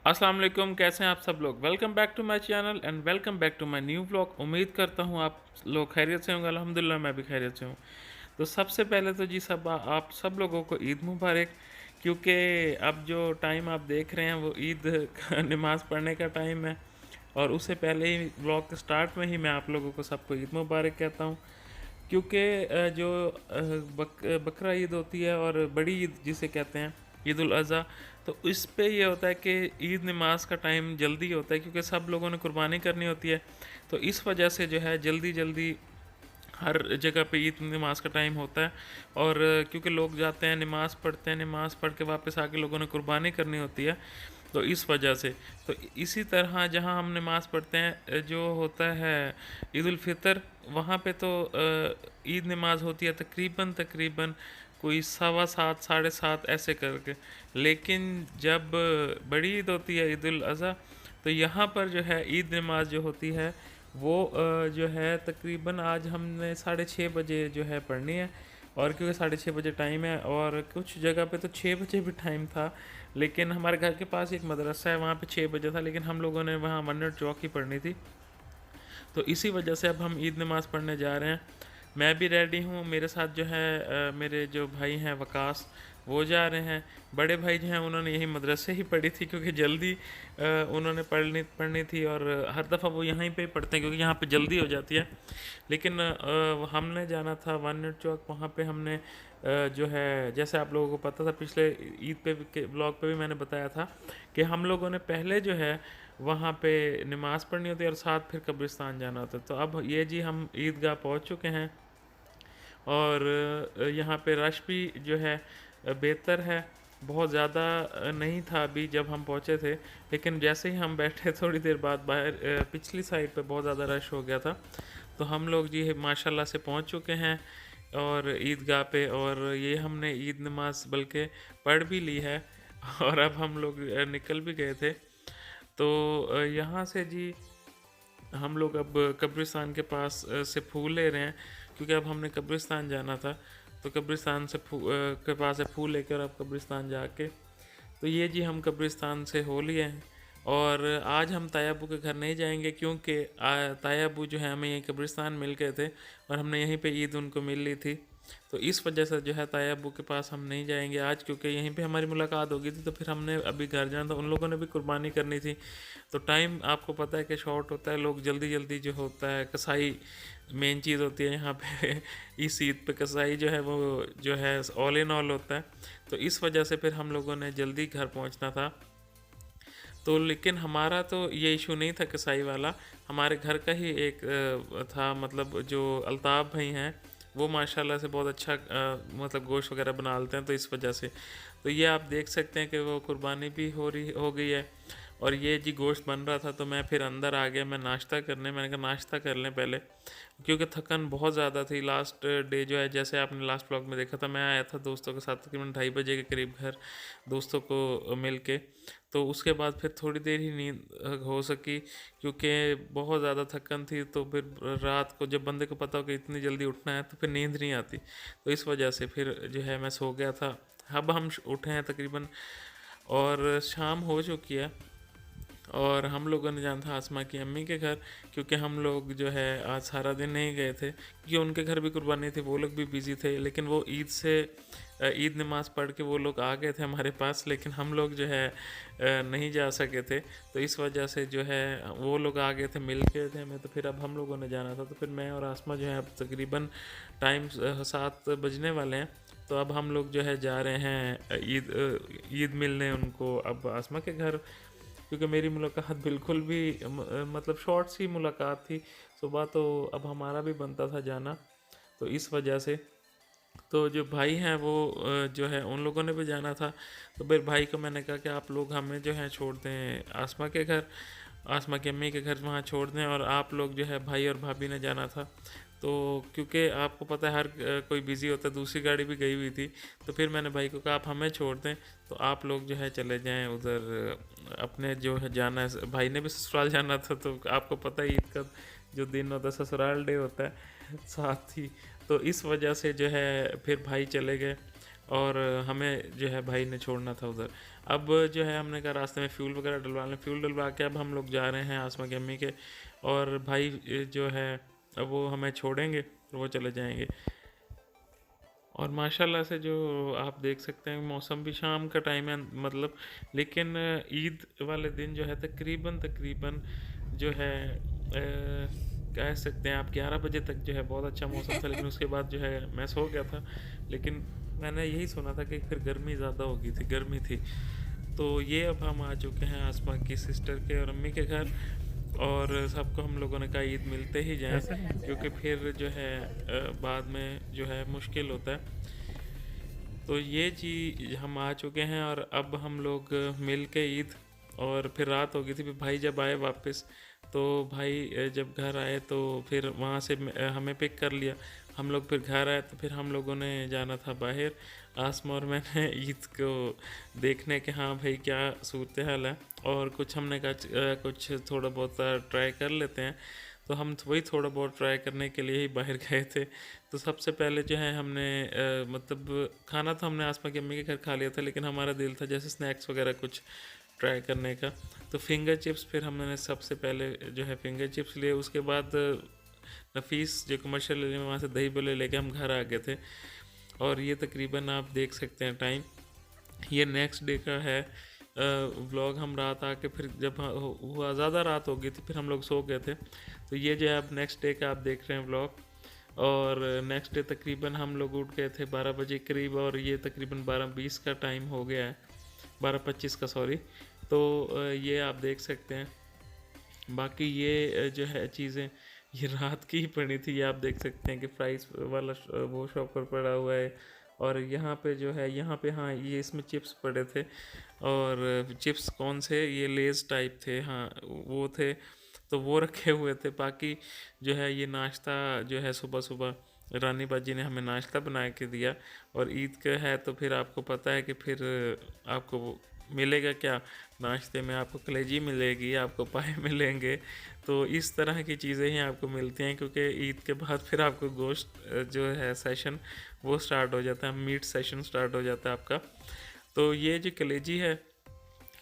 अस्सलाम वालेकुम, कैसे हैं आप सब लोग। Welcome back to my channel and welcome back to my new vlog. उम्मीद करता हूँ आप लोग खैरियत से होंगे। अल्हम्दुलिल्लाह मैं भी खैरियत से हूँ। तो सबसे पहले तो जी आप सब लोगों को ईद मुबारक, क्योंकि अब जो टाइम आप देख रहे हैं वो ईद का नमाज़ पढ़ने का टाइम है। और उससे पहले ही व्लॉग के स्टार्ट में ही मैं आप लोगों को सबको ईद मुबारक कहता हूँ, क्योंकि जो बकरा ईद होती है और बड़ी ईद जिसे कहते हैं ईद उल अज़हा, तो इस पे ये होता है कि ईद नमाज का टाइम जल्दी होता है, क्योंकि सब लोगों ने कुर्बानी करनी होती है। तो इस वजह से जो है जल्दी जल्दी हर जगह पे ईद नमाज का टाइम होता है। और क्योंकि लोग जाते हैं नमाज़ पढ़ते हैं, नमाज़ पढ़ के वापस आके लोगों ने कुर्बानी करनी होती है, तो इस वजह से। तो इसी तरह जहाँ हम नमाज़ पढ़ते हैं जो होता है ईद उल फितर, वहाँ पे तो ईद नमाज होती है तकरीबन तकरीबन कोई 7:15 7:30 ऐसे करके। लेकिन जब बड़ी ईद होती है ईद उल अज़हा, तो यहाँ पर जो है ईद नमाज जो होती है वो जो है तकरीबन आज हमने 6:30 बजे जो है पढ़नी है। और क्योंकि 6:30 बजे टाइम है, और कुछ जगह पे तो 6 बजे भी टाइम था, लेकिन हमारे घर के पास एक मदरसा है, वहाँ पे 6 बजे था, लेकिन हम लोगों ने वहाँ 1 मिनट चौक ही पढ़नी थी। तो इसी वजह से अब हम ईद नमाज़ पढ़ने जा रहे हैं। मैं भी रेडी हूँ, मेरे साथ जो है मेरे जो भाई हैं वकास, वो जा रहे हैं। बड़े भाई जो हैं उन्होंने यही मदरसे ही पढ़ी थी, क्योंकि जल्दी उन्होंने पढ़नी पढ़नी थी, और हर दफ़ा वो यहीं पे ही पढ़ते हैं क्योंकि यहाँ पे जल्दी हो जाती है। लेकिन हमने जाना था 1 मिनट चौक, वहाँ पे हमने जो है जैसे आप लोगों को पता था पिछले ईद पे के ब्लॉग पे भी मैंने बताया था कि हम लोगों ने पहले जो है वहाँ पे नमाज़ पढ़नी होती है और साथ फिर कब्रिस्तान जाना होता है। तो अब ये जी हम ईदगाह पहुँच चुके हैं, और यहाँ पे रश भी जो है बेहतर है। बहुत ज़्यादा नहीं था अभी जब हम पहुँचे थे, लेकिन जैसे ही हम बैठे थोड़ी देर बाद बाहर पिछली साइड पे बहुत ज़्यादा रश हो गया था। तो हम लोग जी माशाल्लाह से पहुँच चुके हैं और ईदगाह पे, और ये हमने ईद नमाज बल्कि पढ़ भी ली है और अब हम लोग निकल भी गए थे। तो यहाँ से जी हम लोग अब कब्रिस्तान के पास से फूल ले रहे हैं, क्योंकि अब हमने कब्रिस्तान जाना था। तो कब्रिस्तान से के पास से फूल लेकर अब कब्रिस्तान जाके, तो ये जी हम कब्रिस्तान से हो लिए हैं। और आज हम ताया अबू के घर नहीं जाएंगे, क्योंकि ताया अबू जो है हमें यहीं कब्रिस्तान मिल गए थे, और हमने यहीं पे ईद उनको मिल ली थी। तो इस वजह से जो है ताया अबू के पास हम नहीं जाएंगे आज, क्योंकि यहीं पे हमारी मुलाकात हो गई थी। तो फिर हमने अभी घर जाना था, उन लोगों ने भी कुर्बानी करनी थी। तो टाइम आपको पता है कि शॉर्ट होता है, लोग जल्दी जल्दी जो होता है कसाई मेन चीज़ होती है यहाँ पे इस ईद पे कसाई जो है वो जो है ऑल इन ऑल होता है। तो इस वजह से फिर हम लोगों ने जल्दी घर पहुँचना था। तो लेकिन हमारा तो ये इशू नहीं था कसाई वाला, हमारे घर का ही एक था, मतलब जो अल्ताफ़ भाई हैं वो माशाल्लाह से बहुत अच्छा मतलब गोश्त वगैरह बना लेते हैं, तो इस वजह से। तो ये आप देख सकते हैं कि वो कुर्बानी भी हो गई है, और ये जी गोश्त बन रहा था। तो मैं फिर अंदर आ गया मैं नाश्ता करने, मैंने कहा नाश्ता कर लें पहले, क्योंकि थकन बहुत ज़्यादा थी। लास्ट डे जो है जैसे आपने लास्ट ब्लॉग में देखा था, मैं आया था दोस्तों के साथ तकरीबन 2:30 बजे के करीब घर, दोस्तों को मिल के। तो उसके बाद फिर थोड़ी देर ही नींद हो सकी, क्योंकि बहुत ज़्यादा थकन थी। तो फिर रात को जब बंदे को पता हो कि इतनी जल्दी उठना है, तो फिर नींद नहीं आती। तो इस वजह से फिर जो है मैं सो गया था। अब हम उठे हैं तकरीबन, और शाम हो चुकी है, और हम लोगों ने जाना था आसमा की अम्मी के घर, क्योंकि हम लोग जो है आज सारा दिन नहीं गए थे, क्योंकि उनके घर भी कुर्बानी थी, वो लोग भी बिज़ी थे। लेकिन वो ईद से ईद नमाज़ पढ़ के वो लोग आ गए थे हमारे पास, लेकिन हम लोग जो है नहीं जा सके थे। तो इस वजह से जो है वो लोग आ गए थे, मिल गए थे हमें। तो फिर अब हम लोगों ने जाना था, तो फिर मैं और आसमा जो है अब तकरीबन टाइम 7 बजने वाले हैं। तो अब हम लोग जो है जा रहे हैं ईद मिलने उनको, अब आसमा के घर, क्योंकि मेरी मुलाकात बिल्कुल भी मतलब शॉर्ट सी मुलाकात थी सुबह। तो अब हमारा भी बनता था जाना, तो इस वजह से। तो जो भाई हैं वो जो है उन लोगों ने भी जाना था। तो फिर भाई को मैंने कहा कि आप लोग हमें जो है छोड़ दें आसमा के घर, आसमा की अम्मी के घर वहाँ छोड़ दें, और आप लोग जो है भाई और भाभी ने जाना था। तो क्योंकि आपको पता है हर कोई बिज़ी होता है, दूसरी गाड़ी भी गई हुई थी। तो फिर मैंने भाई को कहा आप हमें छोड़ दें, तो आप लोग जो है चले जाएं उधर अपने जो है जाना है। भाई ने भी ससुराल जाना था, तो आपको पता ही ईद का जो दिन होता है ससुराल डे होता है साथ ही। तो इस वजह से जो है फिर भाई चले गए, और हमें जो है भाई ने छोड़ना था उधर। अब जो है हमने कहा रास्ते में फ्यूल वगैरह डलवा लें, फ्यूल डलवा के अब हम लोग जा रहे हैं आसमा की अम्मी के, और भाई जो है अब वो हमें छोड़ेंगे और वो चले जाएंगे। और माशाल्लाह से जो आप देख सकते हैं मौसम भी शाम का टाइम है मतलब, लेकिन ईद वाले दिन जो है तकरीबन तकरीबन जो है कह सकते हैं आप 11 बजे तक जो है बहुत अच्छा मौसम था, लेकिन उसके बाद जो है मैं सो गया था। लेकिन मैंने यही सुना था कि फिर गर्मी ज़्यादा हो गई थी, गर्मी थी। तो ये अब हम आ चुके हैं आसमा की सिस्टर के और अम्मी के घर, और सबको हम लोगों ने कहा ईद मिलते ही जाएं, क्योंकि फिर जो है बाद में जो है मुश्किल होता है। तो ये जी हम आ चुके हैं, और अब हम लोग मिल के ईद, और फिर रात हो गई थी। फिर भाई जब आए वापस, तो भाई जब घर आए तो फिर वहाँ से हमें पिक कर लिया। हम लोग फिर घर आए तो फिर हम लोगों ने जाना था बाहर, आसमा और मैंने ईद को देखने के, हाँ भाई क्या सूरत हाल है। और कुछ हमने कहा कुछ थोड़ा बहुत ट्राई कर लेते हैं, तो हम वही थोड़ा बहुत ट्राई करने के लिए ही बाहर गए थे। तो सबसे पहले जो है हमने मतलब खाना तो हमने आसमा की अम्मी के घर खा लिया था, लेकिन हमारा दिल था जैसे स्नैक्स वगैरह कुछ ट्राई करने का। तो फिंगर चिप्स फिर हमने सबसे पहले जो है फिंगर चिप्स लिए, उसके बाद नफीस जो कमर्शियल एरिया में वहाँ से दही बल्ले लेके हम घर आ गए थे। और ये तकरीबन आप देख सकते हैं टाइम, ये नेक्स्ट डे का है व्लॉग। हम रात आके फिर जब हुआ ज़्यादा रात हो गई थी, फिर हम लोग सो गए थे। तो ये जो है आप नेक्स्ट डे का आप देख रहे हैं व्लॉग। और नेक्स्ट डे तकरीबन हम लोग उठ गए थे 12 बजे करीब, और ये तकरीबन 12:20 का टाइम हो गया है, 12:25 का सॉरी। तो ये आप देख सकते हैं। बाकी ये जो है चीज़ें ये रात की ही पड़ी थी, ये आप देख सकते हैं कि प्राइस वाला वो शॉपर पड़ा हुआ है। और यहाँ पे जो है यहाँ पे, हाँ ये इसमें चिप्स पड़े थे, और चिप्स कौन से, ये लेज़ टाइप थे, हाँ वो थे, तो वो रखे हुए थे। बाकी जो है ये नाश्ता जो है सुबह सुबह रानी बाजी ने हमें नाश्ता बना के दिया। और ईद का है तो फिर आपको पता है कि फिर आपको मिलेगा क्या नाश्ते में, आपको कलेजी मिलेगी, आपको पाए मिलेंगे। तो इस तरह की चीज़ें ही आपको मिलती हैं, क्योंकि ईद के बाद फिर आपको गोश्त जो है सेशन वो स्टार्ट हो जाता है, मीट सेशन स्टार्ट हो जाता है आपका। तो ये जो कलेजी है,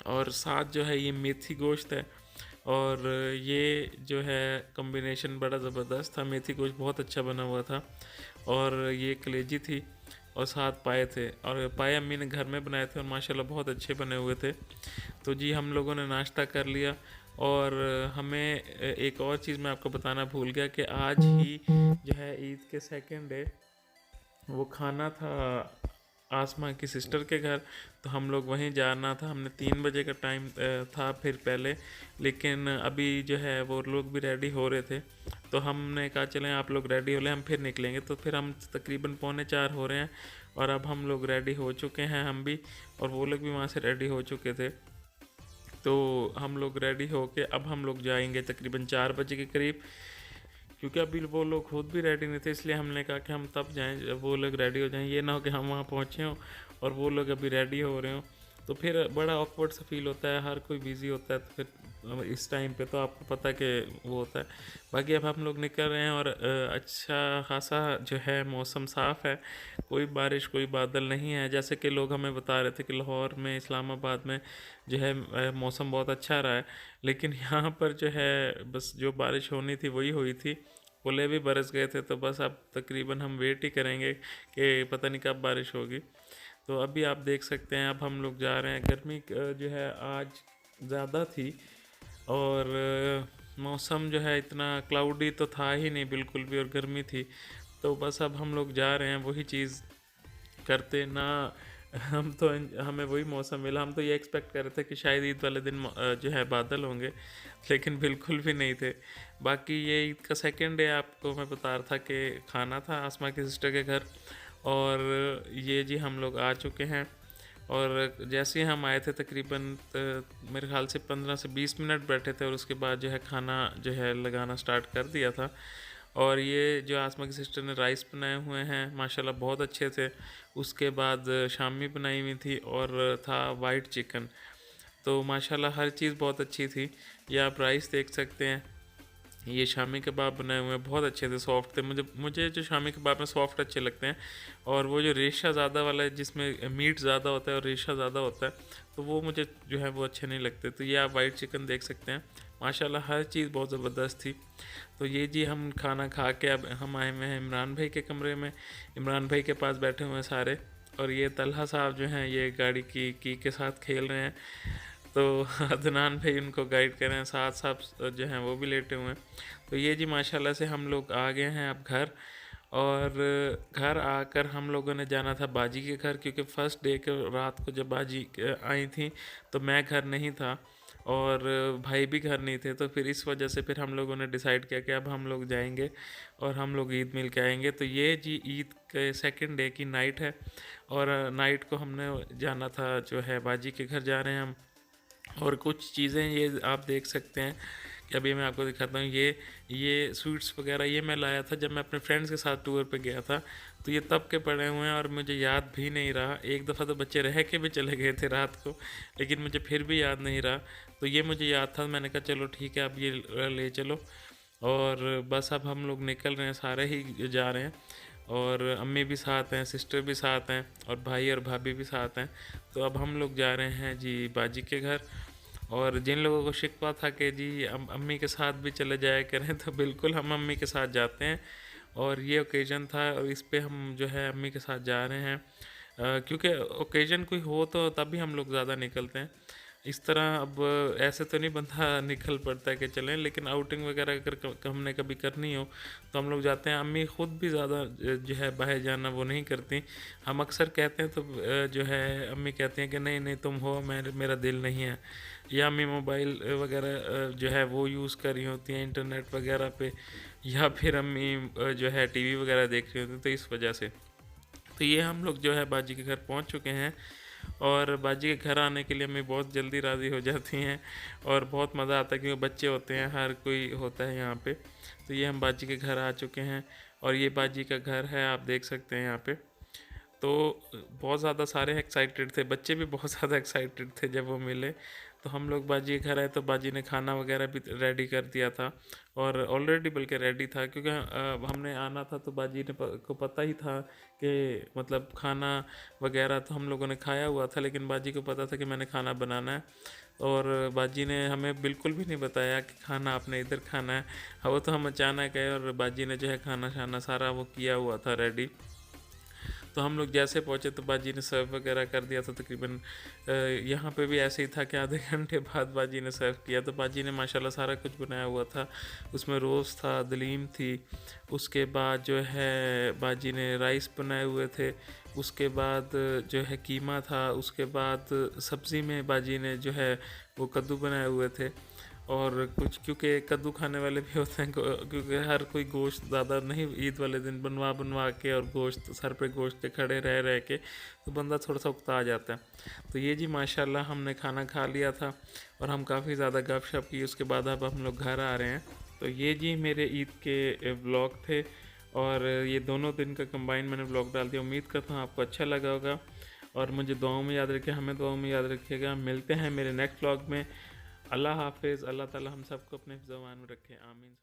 और साथ जो है ये मेथी गोश्त है, और ये जो है कॉम्बिनेशन बड़ा ज़बरदस्त था, मेथी गोश्त बहुत अच्छा बना हुआ था, और ये कलेजी थी, और साथ पाए थे, और पाए अम्मी ने घर में बनाए थे और माशाल्लाह बहुत अच्छे बने हुए थे। तो जी हम लोगों ने नाश्ता कर लिया। और हमें एक और चीज़ मैं आपको बताना भूल गया कि आज ही जो है ईद के सेकंड डे वो खाना था आसमा की सिस्टर के घर, तो हम लोग वहीं जाना था। हमने 3 बजे का टाइम था फिर पहले, लेकिन अभी जो है वो लोग भी रेडी हो रहे थे, तो हमने कहा चलें आप लोग रेडी हो लें, हम फिर निकलेंगे। तो फिर हम तकरीबन 3:45 हो रहे हैं, और अब हम लोग रेडी हो चुके हैं हम भी, और वो लोग भी वहाँ से रेडी हो चुके थे। तो हम लोग रेडी हो के अब हम लोग जाएंगे तकरीबन 4 बजे के करीब, क्योंकि अभी वो लोग खुद भी रेडी नहीं थे, इसलिए हमने कहा कि हम तब जाएं जब वो लोग रेडी हो जाएं, ये ना हो कि हम वहाँ पहुँचे हों और वो लोग अभी रेडी हो रहे हों। तो फिर बड़ा ऑकवर्ड सा फील होता है, हर कोई बिज़ी होता है, तो फिर इस टाइम पे तो आपको पता है कि वो होता है। बाकी अब हम लोग निकल रहे हैं, और अच्छा खासा जो है मौसम साफ़ है, कोई बारिश कोई बादल नहीं है। जैसे कि लोग हमें बता रहे थे कि लाहौर में, इस्लामाबाद में जो है मौसम बहुत अच्छा रहा है, लेकिन यहाँ पर जो है बस जो बारिश होनी थी वही हुई थी, ओले भी बरस गए थे। तो बस अब तकरीबन हम वेट ही करेंगे कि पता नहीं कब बारिश होगी। तो अभी आप देख सकते हैं अब हम लोग जा रहे हैं। गर्मी जो है आज ज़्यादा थी, और मौसम जो है इतना क्लाउडी तो था ही नहीं बिल्कुल भी, और गर्मी थी। तो बस अब हम लोग जा रहे हैं वही चीज़ करते ना। हम तो हमें वही मौसम मिला, हम तो ये एक्सपेक्ट कर रहे थे कि शायद ईद वाले दिन जो है बादल होंगे, लेकिन बिल्कुल भी नहीं थे। बाकी ये ईद का सेकंड डे आपको मैं बता रहा था कि खाना था आसमा की सिस्टर के घर, और ये जी हम लोग आ चुके हैं। और जैसे ही हम आए थे तकरीबन मेरे ख्याल से 15 से 20 मिनट बैठे थे, और उसके बाद जो है खाना जो है लगाना स्टार्ट कर दिया था। और ये जो आसमा की सिस्टर ने राइस बनाए हुए हैं माशाल्लाह बहुत अच्छे थे। उसके बाद शामी बनाई हुई थी, और था वाइट चिकन। तो माशाल्लाह हर चीज़ बहुत अच्छी थी। ये आप राइस देख सकते हैं, ये शामी कबाब बनाए हुए हैं, बहुत अच्छे थे, सॉफ्ट थे। मुझे मुझे जो शामी कबाब में सॉफ्ट अच्छे लगते हैं, और वो जो रेशा ज़्यादा वाला है जिसमें मीट ज़्यादा होता है और रेशा ज़्यादा होता है, तो वो मुझे जो है वो अच्छे नहीं लगते। तो ये आप वाइट चिकन देख सकते हैं, माशाल्लाह हर चीज़ बहुत ज़बरदस्त थी। तो ये जी हम खाना खा के अब हम आए हुए हैं इमरान भाई के कमरे में। इमरान भाई के पास बैठे हुए हैं सारे, और ये तलहा साहब जो हैं ये गाड़ी की के साथ खेल रहे हैं। तो अदनान भाई उनको गाइड कर रहे हैं, साथ साथ जो हैं वो भी लेटे हुए हैं। तो ये जी माशाल्लाह से हम लोग आ गए हैं अब घर। और घर आकर हम लोगों ने जाना था बाजी के घर, क्योंकि फ़र्स्ट डे के रात को जब बाजी आई थी तो मैं घर नहीं था और भाई भी घर नहीं थे। तो फिर इस वजह से फिर हम लोगों ने डिसाइड किया कि अब हम लोग जाएंगे और हम लोग ईद मिल के आएंगे। तो ये जी ईद के सेकंड डे की नाइट है, और नाइट को हमने जाना था जो है बाजी के घर जा रहे हैं हम। और कुछ चीज़ें ये आप देख सकते हैं कि अभी मैं आपको दिखाता हूँ। ये स्वीट्स वगैरह ये मैं लाया था जब मैं अपने फ्रेंड्स के साथ टूर पे गया था। तो ये तब के पड़े हुए हैं और मुझे याद भी नहीं रहा। एक दफ़ा तो बच्चे रह के भी चले गए थे रात को, लेकिन मुझे फिर भी याद नहीं रहा। तो ये मुझे याद था, मैंने कहा चलो ठीक है अब ये ले चलो। और बस अब हम लोग निकल रहे हैं, सारे ही जा रहे हैं, और अम्मी भी साथ हैं, सिस्टर भी साथ हैं, और भाई और भाभी भी साथ हैं। तो अब हम लोग जा रहे हैं जी बाजी के घर। और जिन लोगों को शिकवा था कि जी अम्मी के साथ भी चले जाया करें, तो बिल्कुल हम अम्मी के साथ जाते हैं। और ये ओकेज़न था और इस पे हम जो है अम्मी के साथ जा रहे हैं, क्योंकि ओकेज़न कोई हो तो तभी हम लोग ज़्यादा निकलते हैं। इस तरह अब ऐसे तो नहीं बंदा निकल पड़ता है कि चलें, लेकिन आउटिंग वगैरह अगर हमने कभी करनी हो तो हम लोग जाते हैं। अम्मी ख़ुद भी ज़्यादा जो है बाहर जाना वो नहीं करती। हम अक्सर कहते हैं तो जो है अम्मी कहती हैं कि नहीं नहीं तुम हो, मेरा दिल नहीं है। या अम्मी मोबाइल वगैरह जो है वो यूज़ कर रही होती हैं इंटरनेट वगैरह पे, या फिर अम्मी जो है टीवी वगैरह देख रही होती हैं, तो इस वजह से। तो ये हम लोग जो है बाजी के घर पहुंच चुके हैं। और बाजी के घर आने के लिए अम्मी बहुत जल्दी राज़ी हो जाती हैं, और बहुत मज़ा आता है क्योंकि बच्चे होते हैं, हर कोई होता है यहाँ पे। तो ये हम बाजी के घर आ चुके हैं, और ये बाजी का घर है, आप देख सकते हैं यहाँ पे। तो बहुत ज़्यादा सारे एक्साइटेड थे, बच्चे भी बहुत ज़्यादा एक्साइटेड थे जब वो मिले। तो हम लोग बाजी के घर आए तो बाजी ने खाना वगैरह भी रेडी कर दिया था, और ऑलरेडी बल्कि रेडी था, क्योंकि हमने आना था तो बाजी ने को पता ही था कि मतलब खाना वगैरह तो हम लोगों ने खाया हुआ था, लेकिन बाजी को पता था कि मैंने खाना बनाना है। और बाजी ने हमें बिल्कुल भी नहीं बताया कि खाना आपने इधर खाना है। हाँ, वो तो हम अचानक गए और बाजी ने जो है खाना शाना सारा वो किया हुआ था रेडी। तो हम लोग जैसे पहुँचे तो बाजी ने सर्व वगैरह कर दिया था तकरीबन। यहाँ पे भी ऐसे ही था कि आधे घंटे बाद बाजी ने सर्व किया। तो बाजी ने माशाल्लाह सारा कुछ बनाया हुआ था, उसमें रोज़ था, दलीम थी, उसके बाद जो है बाजी ने राइस बनाए हुए थे, उसके बाद जो है कीमा था, उसके बाद सब्ज़ी में बाजी ने जो है वो कद्दू बनाए हुए थे। और कुछ क्योंकि कद्दू खाने वाले भी होते हैं, क्योंकि हर कोई गोश्त ज़्यादा नहीं ईद वाले दिन बनवा बनवा के और गोश्त सर पे गोश्त के खड़े रह रह के तो बंदा थोड़ा सा उकता आ जाता है। तो ये जी माशाल्लाह हमने खाना खा लिया था और हम काफ़ी ज़्यादा गपशप की, उसके बाद अब हम लोग घर आ रहे हैं। तो ये जी मेरे ईद के व्लॉग थे, और ये दोनों दिन का कंबाइन मैंने व्लॉग डाल दिया। उम्मीद करता हूँ आपको अच्छा लगा होगा, और मुझे दुआओं में याद रखिए, हमें दुआओं में याद रखिएगा। मिलते हैं मेरे नेक्स्ट व्लॉग में। अल्लाह हाफिज़। अल्लाह ताला हम सबको अपने ज़बान में रखे, आमीन।